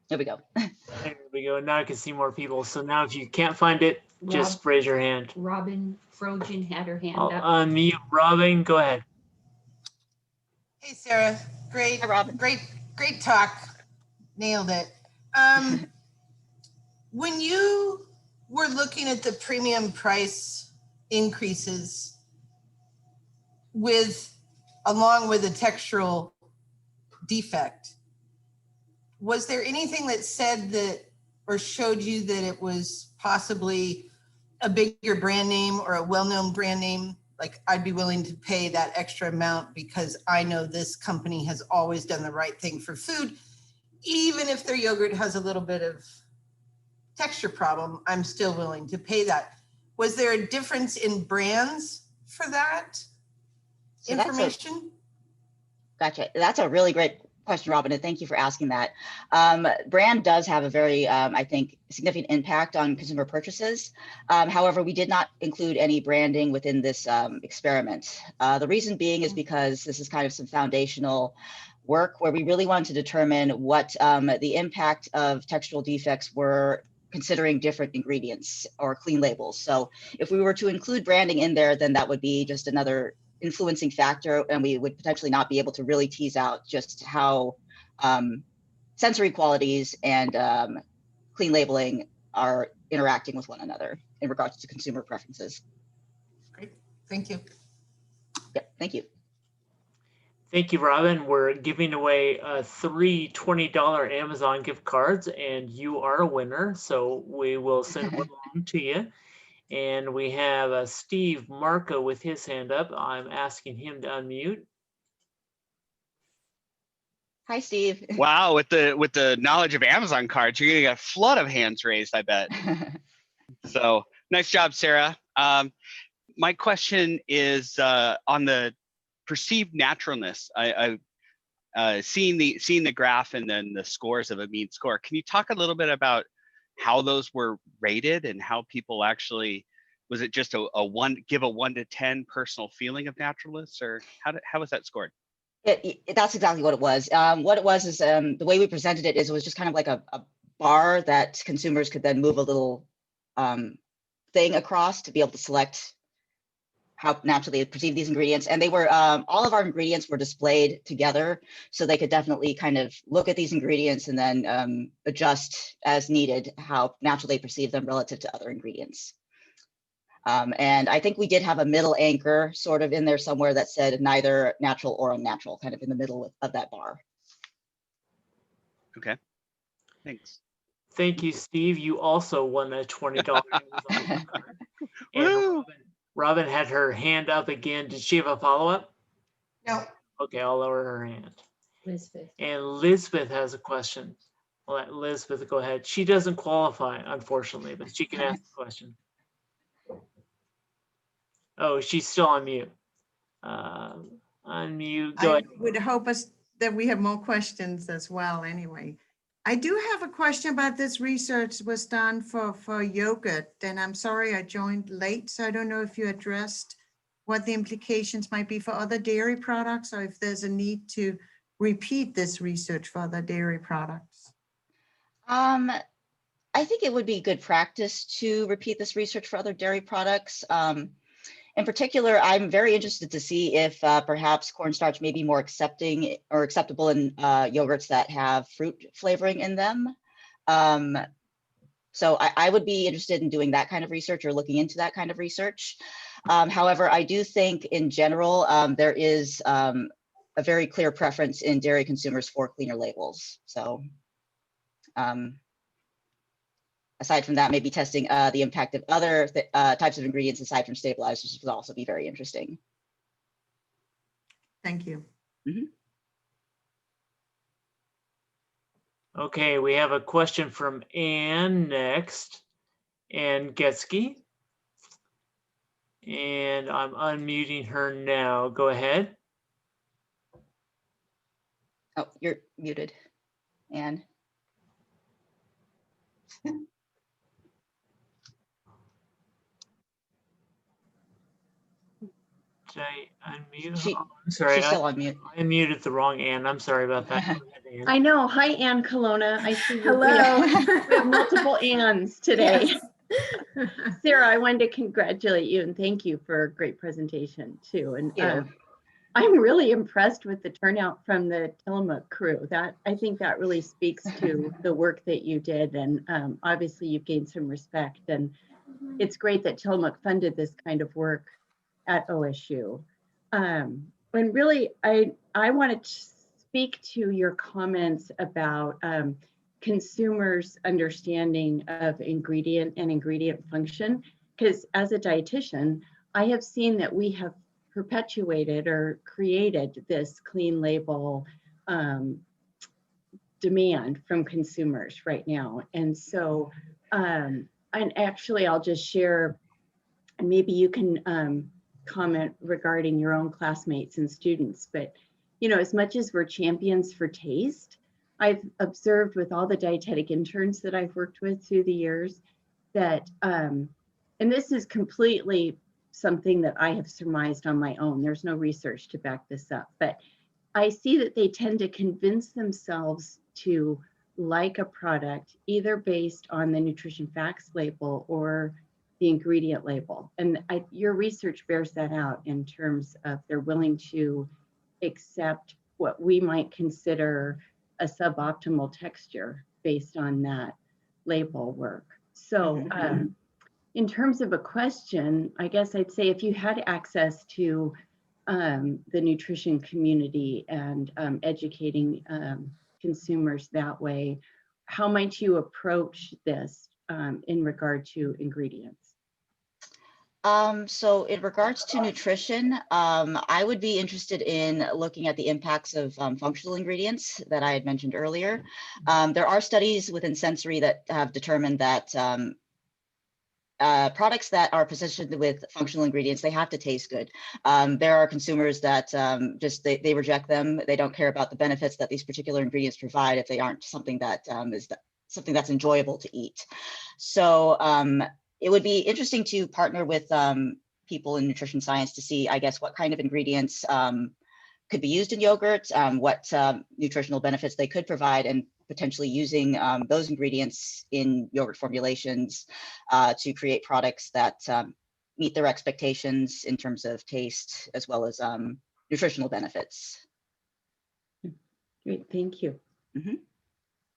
There we go. There we go. Now I can see more people. So now if you can't find it, just raise your hand. Robin Frogen had her hand I'll up. unmute Robin. Go ahead. Hey, Sarah. Great, Hi, Robin. great talk. Nailed it. When you were looking at the premium price increases along with a textural defect, was there anything that said that or showed you that it was possibly a bigger brand name or a well-known brand name? Like, I'd be willing to pay that extra amount because I know this company has always done the right thing for food. Even if their yogurt has a little bit of texture problem, I'm still willing to pay that. Was there a difference in brands for that So information? Gotcha. That's a really great question, Robin, and thank you for asking that. Brand does have a very, I think, significant impact on consumer purchases. However, we did not include any branding within this experiment. The reason being is because this is kind of some foundational work where we really wanted to determine what the impact of textural defects were considering different ingredients or clean labels. So if we were to include branding in there, then that would be just another influencing factor, and we would potentially not be able to really tease out just how sensory qualities and clean labeling are interacting with one another in regards to consumer preferences. Great, thank you. Yeah, thank you. Thank you, Robin. We're giving away 3 $20 Amazon gift cards, and you are a winner. So we will send one along to you. And we have Steve Marco with his hand up. I'm asking him to unmute. Hi, Steve. Wow, with the knowledge of Amazon cards, you're gonna get a flood of hands raised, I bet. So nice job, Sarah. My question is on the perceived naturalness. I seeing the graph and then the scores of a mean score. Can you talk a little bit about how those were rated and how people actually, was it just a 1 to 10 personal feeling of naturalness, or how was that scored? That's exactly what it was. What it was is the way we presented it was just kind of like a bar that consumers could then move a little thing across to be able to select how naturally they perceive these ingredients. And they were, all of our ingredients were displayed together, so they could definitely kind of look at these ingredients and then adjust as needed how naturally they perceive them relative to other ingredients. And I think we did have a middle anchor sort of in there somewhere that said neither natural or unnatural, kind of in the middle of that bar. Okay, thanks. Thank you, Steve. You also won a $20 Amazon gift card. And Woo! Robin had her hand up again. Did she have a follow-up? No. Okay, I'll lower her hand. Elizabeth. And Lisbeth has a question. I'll let Lisbeth go ahead. She doesn't qualify, unfortunately, but she can ask the question. Oh, she's still on mute. Unmute. Go ahead. I would hope that we have more questions as well anyway. I do have a question about this research was done for yogurt, and I'm sorry I joined late, so I don't know if you addressed what the implications might be for other dairy products, or if there's a need to repeat this research for other dairy products. I think it would be good practice to repeat this research for other dairy products. In particular, I'm very interested to see if perhaps cornstarch may be more accepting or acceptable in yogurts that have fruit flavoring in them. So I would be interested in doing that kind of research or looking into that kind of research. However, I do think in general, there is a very clear preference in dairy consumers for cleaner labels. So aside from that, maybe testing the impact of other types of ingredients aside from stabilizers would also be very interesting. Thank you. Mm-hmm. Okay, we have a question from Ann next. Ann Getsky. And I'm unmuting her now. Go ahead. Oh, you're muted, Anne. Did I unmute? She, Oh, I'm sorry. she's still on mute. I muted the wrong Ann. I'm sorry about that. Go ahead, Ann. I know. Hi, Ann Colonna. I see we Hello. have multiple Anns today. Yes. Sarah, I wanted to congratulate you and thank you for a great presentation too. And Thank you. I'm really impressed with the turnout from the Tillamook crew. I think that really speaks to the work that you did. And obviously you've gained some respect, and it's great that Tillamook funded this kind of work at OSU. And really, I wanted to speak to your comments about consumers' understanding of ingredient and ingredient function, because as a dietitian, I have seen that we have perpetuated or created this clean label demand from consumers right now. And so, and actually I'll just share, and maybe you can comment regarding your own classmates and students, but you know, as much as we're champions for taste, I've observed with all the dietetic interns that I've worked with through the years that, and this is completely something that I have surmised on my own, there's no research to back this up, but I see that they tend to convince themselves to like a product either based on the nutrition facts label or the ingredient label. And your research bears that out in terms of they're willing to accept what we might consider a suboptimal texture based on that label work. So in terms of a question, I guess I'd say if you had access to the nutrition community and educating consumers that way, how might you approach this in regard to ingredients? So in regards to nutrition, I would be interested in looking at the impacts of functional ingredients that I had mentioned earlier. There are studies within sensory that have determined that products that are positioned with functional ingredients, they have to taste good. There are consumers that just they reject them. They don't care about the benefits that these particular ingredients provide if they aren't something that is something that's enjoyable to eat. So it would be interesting to partner with people in nutrition science to see, I guess, what kind of ingredients could be used in yogurt, what nutritional benefits they could provide, and potentially using those ingredients in yogurt formulations to create products that meet their expectations in terms of taste as well as nutritional benefits. Great, thank you. Mm-hmm.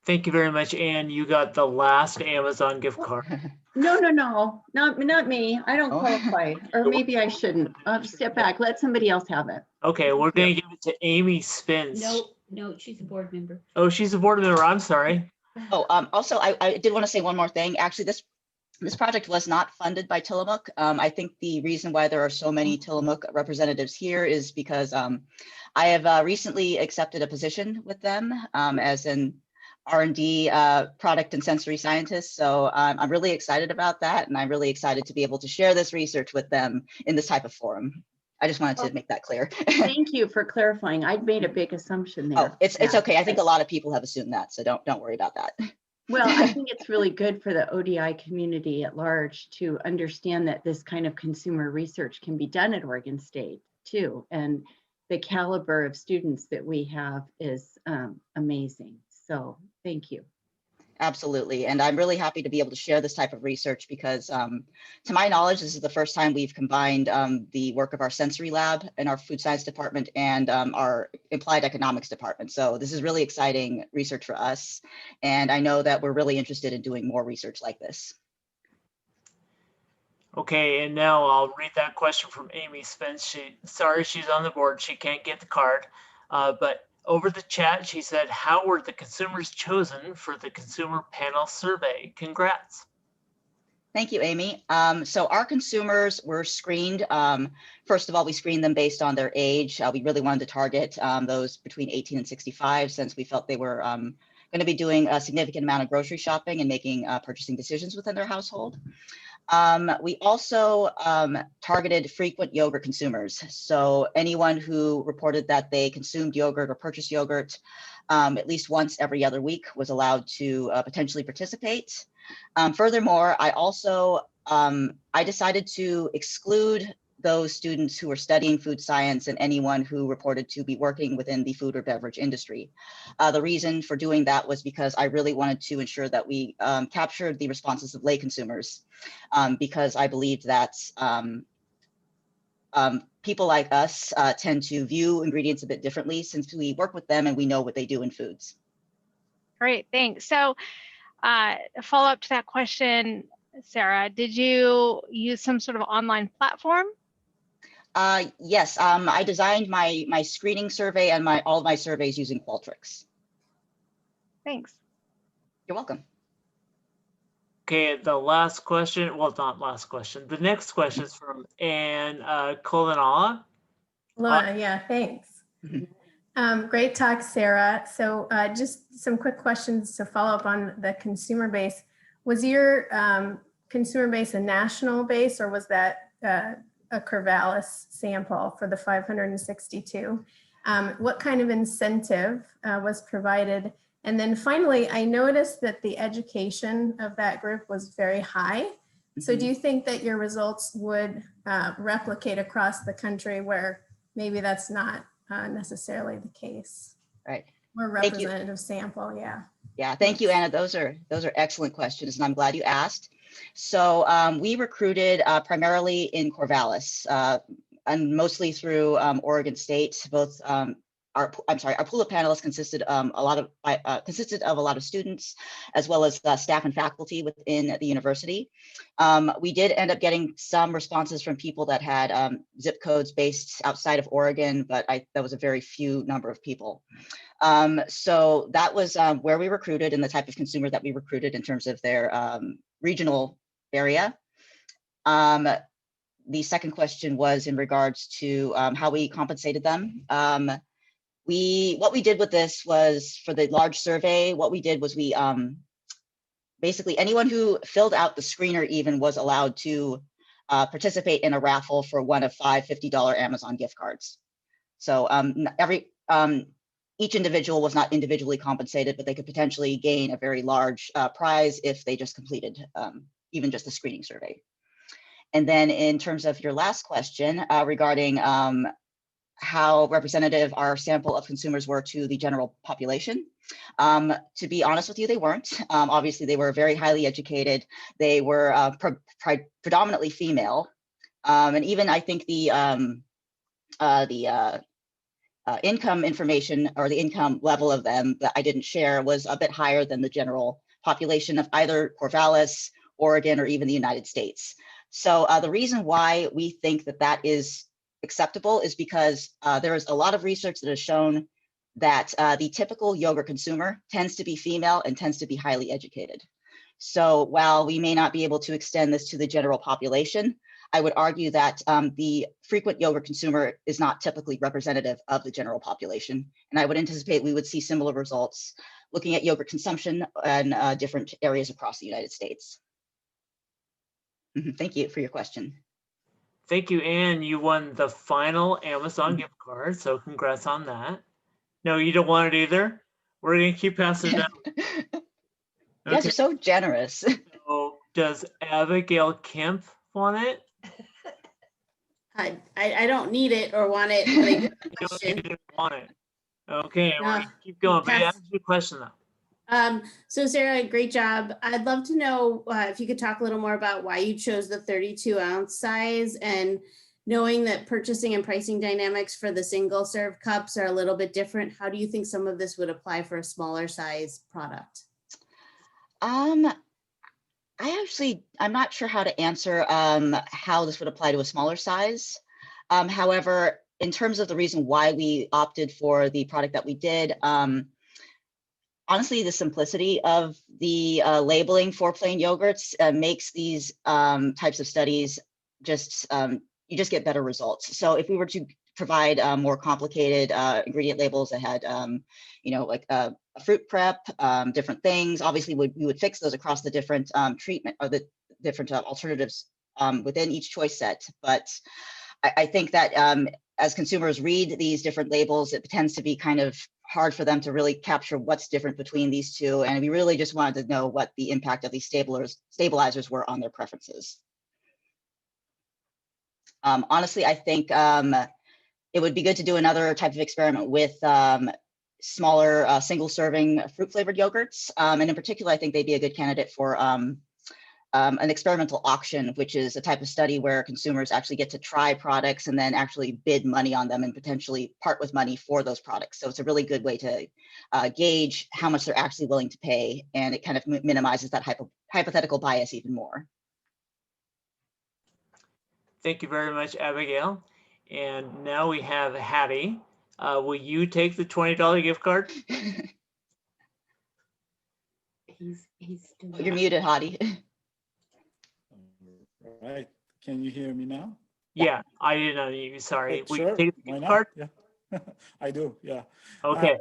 Thank you very much, Ann. You got the last Amazon gift card. No, not me. I don't qualify, or maybe I shouldn't. I'll step back. Let somebody else have it. Okay, we're going to give it to Amy Spence. No, she's a board member. Oh, she's a board member. I'm sorry. Oh, also, I did want to say one more thing. Actually, this project was not funded by Tillamook. I think the reason why there are so many Tillamook representatives here is because I have recently accepted a position with them as an R&D product and sensory scientist. So I'm really excited about that. And I'm really excited to be able to share this research with them in this type of forum. I just wanted to make that clear. Thank you for clarifying. I'd made a big assumption there. Oh, it's okay. I think a lot of people have assumed that. So don't worry about that. Well, I think it's really good for the ODI community at large to understand that this kind of consumer research can be done at Oregon State too. And the caliber of students that we have is amazing. So thank you. Absolutely. And I'm really happy to be able to share this type of research because to my knowledge, this is the first time we've combined the work of our sensory lab in our food science department and our applied economics department. So this is really exciting research for us. And I know that we're really interested in doing more research like this. Okay, and now I'll read that question from Amy Spence. Sorry, she's on the board. She can't get the card, but over the chat, she said, how were the consumers chosen for the consumer panel survey? Congrats. Thank you, Amy. So our consumers were screened. First of all, we screened them based on their age. We really wanted to target those between 18 and 65 since we felt they were going to be doing a significant amount of grocery shopping and making purchasing decisions within their household. We also targeted frequent yogurt consumers. So anyone who reported that they consumed yogurt or purchased yogurt at least once every other week was allowed to potentially participate. Furthermore, I decided to exclude those students who were studying food science and anyone who reported to be working within the food or beverage industry. The reason for doing that was because I really wanted to ensure that we captured the responses of lay consumers, because I believed that people like us tend to view ingredients a bit differently since we work with them and we know what they do in foods. Great, thanks. So a follow up to that question, Sarah, did you use some sort of online platform? Yes, I designed my screening survey and all of my surveys using Qualtrics. Thanks. You're welcome. Okay, the last question, well, not last question. The next question is from Anne Kolanala. Laura, yeah, thanks. Great talk, Sarah. So just some quick questions to follow up on the consumer base. Was your consumer base a national base, or was that a Corvallis sample for the 562? What kind of incentive was provided? And then finally, I noticed that the education of that group was very high. So do you think that your results would replicate across the country where maybe that's not necessarily the case? Right. More representative sample, yeah. Yeah, thank you, Anna. Those are excellent questions, and I'm glad you asked. So we recruited primarily in Corvallis, and mostly through Oregon State. Both our pool of panelists consisted of a lot of students, as well as staff and faculty within the university. We did end up getting some responses from people that had zip codes based outside of Oregon, but that was a very few number of people. So that was where we recruited and the type of consumer that we recruited in terms of their regional area. The second question was in regards to how we compensated them. What we did with this was, for the large survey, what we did was we basically anyone who filled out the screener even was allowed to participate in a raffle for one of 5 $50 Amazon gift cards. So each individual was not individually compensated, but they could potentially gain a very large prize if they just completed even just the screening survey. And then in terms of your last question regarding how representative our sample of consumers were to the general population, to be honest with you, they weren't. Obviously, they were very highly educated. They were predominantly female. And even I think the income information, or the income level of them that I didn't share, was a bit higher than the general population of either Corvallis, Oregon, or even the United States. So the reason why we think that that is acceptable is because there is a lot of research that has shown that the typical yogurt consumer tends to be female and tends to be highly educated. So while we may not be able to extend this to the general population, I would argue that the frequent yogurt consumer is not typically representative of the general population. And I would anticipate we would see similar results looking at yogurt consumption in different areas across the United States. Thank you for your question. Thank you, Anne. You won the final Amazon gift card, so congrats on that. No, you don't want it either? We're going to keep passing it down. You guys are so generous. So does Abigail Kemp want it? I don't need it or want it, but I do have a You don't question. need it, want it. Okay, we're No, going to keep going. But pass. ask your question though. So Sarah, great job. I'd love to know if you could talk a little more about why you chose the 32-ounce size, and knowing that purchasing and pricing dynamics for the single serve cups are a little bit different. How do you think some of this would apply for a smaller size product? I'm not sure how to answer how this would apply to a smaller size. However, in terms of the reason why we opted for the product that we did, honestly, the simplicity of the labeling for plain yogurts makes these types of studies just, you just get better results. So if we were to provide more complicated ingredient labels that had, like a fruit prep, different things, obviously we would fix those across the different treatment or the different alternatives within each choice set. But I think that as consumers read these different labels, it tends to be kind of hard for them to really capture what's different between these two. And we really just wanted to know what the impact of these stabilizers were on their preferences. Honestly, I think it would be good to do another type of experiment with smaller single serving fruit flavored yogurts. And in particular, I think they'd be a good candidate for an experimental auction, which is a type of study where consumers actually get to try products and then actually bid money on them and potentially part with money for those products. So it's a really good way to gauge how much they're actually willing to pay, and it kind of minimizes that hypothetical bias even more. Thank you very much, Abigail. And now we have Hattie. Will you take the $20 gift card? He's still. You're muted, Hadi. All right. Can you hear me now? Yeah, I didn't know you. Sorry. Okay, Will sure. you take the Why gift not? card? Yeah, I do. Yeah. Okay.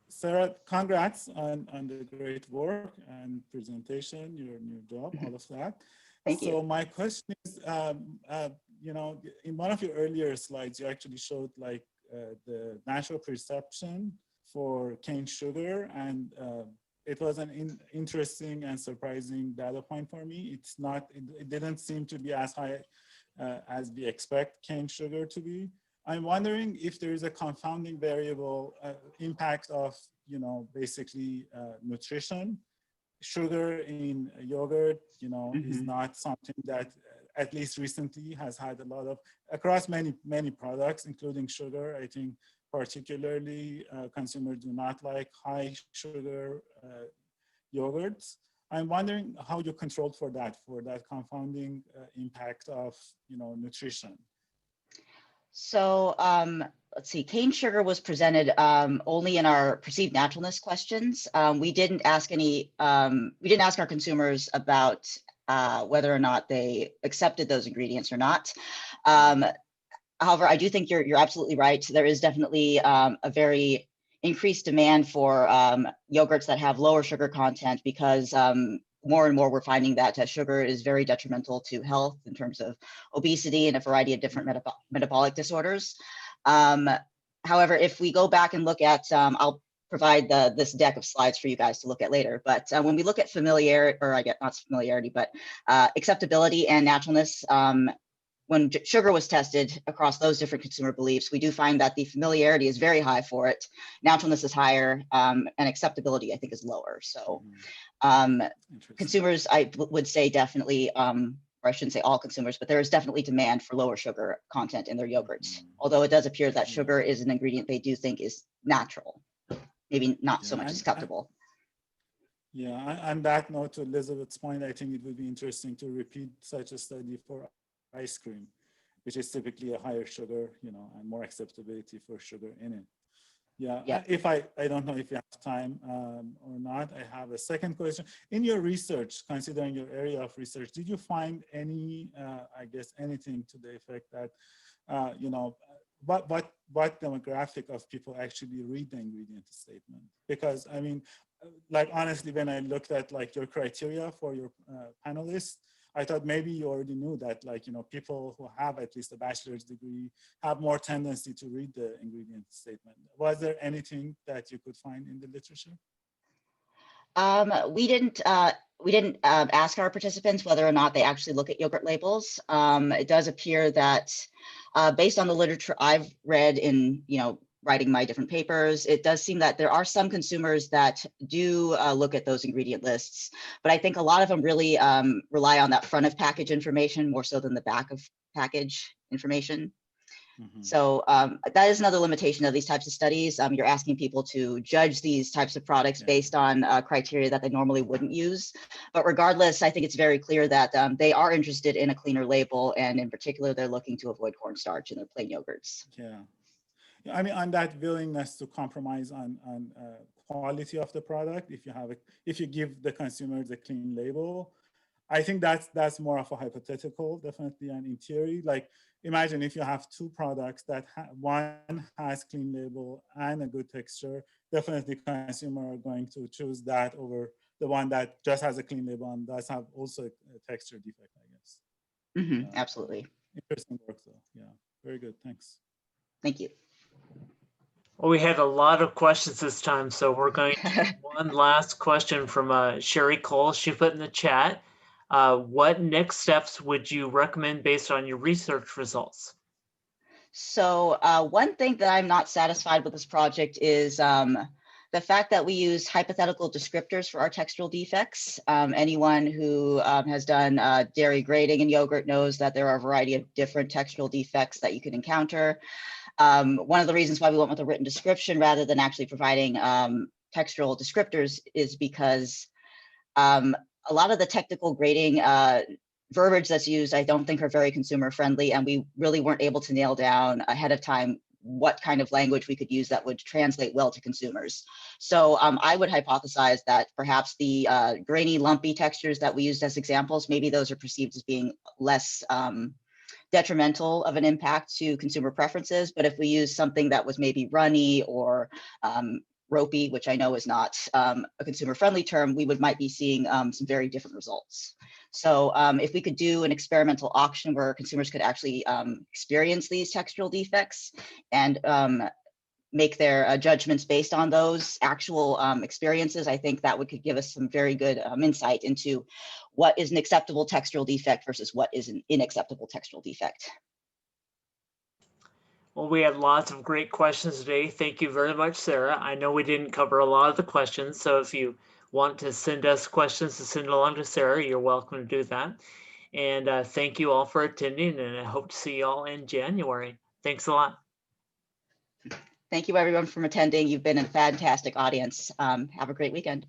Sarah, congrats on the great work and presentation, your new job, all of that. Thank you. So my question is, you know, in one of your earlier slides, you actually showed like the natural perception for cane sugar, and it was an interesting and surprising data point for me. It's not, it didn't seem to be as high as we expect cane sugar to be. I'm wondering if there is a confounding variable impact of, you know, basically nutrition. Sugar in yogurt, you know, is not something that at least recently has had a lot of, across many products, including sugar. I think particularly consumers do not like high sugar yogurts. I'm wondering how you controlled for that confounding impact of, you know, nutrition. So let's see, cane sugar was presented only in our perceived naturalness questions. We didn't ask our consumers about whether or not they accepted those ingredients or not. However, I do think you're absolutely right. There is definitely a very increased demand for yogurts that have lower sugar content, because more and more we're finding that sugar is very detrimental to health in terms of obesity and a variety of different metabolic disorders. However, if we go back and look at, I'll provide this deck of slides for you guys to look at later, but when we look at familiarity, or I get not familiarity, but acceptability and naturalness, when sugar was tested across those different consumer beliefs, we do find that the familiarity is very high for it, naturalness is higher, and acceptability, I think, is lower. So consumers, I would say definitely, or I shouldn't say all consumers, but there is definitely demand for lower sugar content in their yogurts. Although it does appear that sugar is an ingredient they do think is natural, maybe not so much acceptable. Yeah, on that note, to Elizabeth's point, I think it would be interesting to repeat such a study for ice cream, which is typically a higher sugar, you know, and more acceptability for sugar in it. Yeah. If I don't know if you have time or not, I have a second question. In your research, considering your area of research, did you find any, I guess, anything to the effect that, you know, what demographic of people actually read the ingredient statement? Because I mean, like honestly, when I looked at like your criteria for your panelists, I thought maybe you already knew that, like, you know, people who have at least a bachelor's degree have more tendency to read the ingredient statement. Was there anything that you could find in the literature? We didn't ask our participants whether or not they actually look at yogurt labels. It does appear that based on the literature I've read in, you know, writing my different papers, it does seem that there are some consumers that do look at those ingredient lists, but I think a lot of them really rely on that front of package information more so than the back of package information. So that is another limitation of these types of studies. You're asking people to judge these types of products based on criteria that they normally wouldn't use. But regardless, I think it's very clear that they are interested in a cleaner label, and in particular, they're looking to avoid cornstarch in their plain yogurts. Yeah. I mean, on that willingness to compromise on quality of the product, if you give the consumers a clean label, I think that's more of a hypothetical, definitely. And in theory, like imagine if you have two products that one has clean label and a good texture, definitely consumers are going to choose that over the one that just has a clean label and does have also a texture defect, I guess. Absolutely. Interesting work though. Yeah, very good. Thanks. Thank you. Well, we had a lot of questions this time, so we're going to do one last question from Sherry Cole. She put in the chat, what next steps would you recommend based on your research results? So one thing that I'm not satisfied with this project is the fact that we use hypothetical descriptors for our textural defects. Anyone who has done dairy grading in yogurt knows that there are a variety of different textural defects that you can encounter. One of the reasons why we went with a written description rather than actually providing textual descriptors is because a lot of the technical grading verbiage that's used, I don't think are very consumer friendly, and we really weren't able to nail down ahead of time what kind of language we could use that would translate well to consumers. So I would hypothesize that perhaps the grainy, lumpy textures that we used as examples, maybe those are perceived as being less detrimental of an impact to consumer preferences. But if we use something that was maybe runny or ropey, which I know is not a consumer friendly term, we might be seeing some very different results. So if we could do an experimental auction where consumers could actually experience these textural defects and make their judgments based on those actual experiences, I think that could give us some very good insight into what is an acceptable textural defect versus what is an unacceptable textural defect. Well, we had lots of great questions today. Thank you very much, Sarah. I know we didn't cover a lot of the questions, so if you want to send us questions to send along to Sarah, you're welcome to do that. And thank you all for attending, and I hope to see you all in January. Thanks a lot. Thank you everyone for attending. You've been a fantastic audience. Have a great weekend.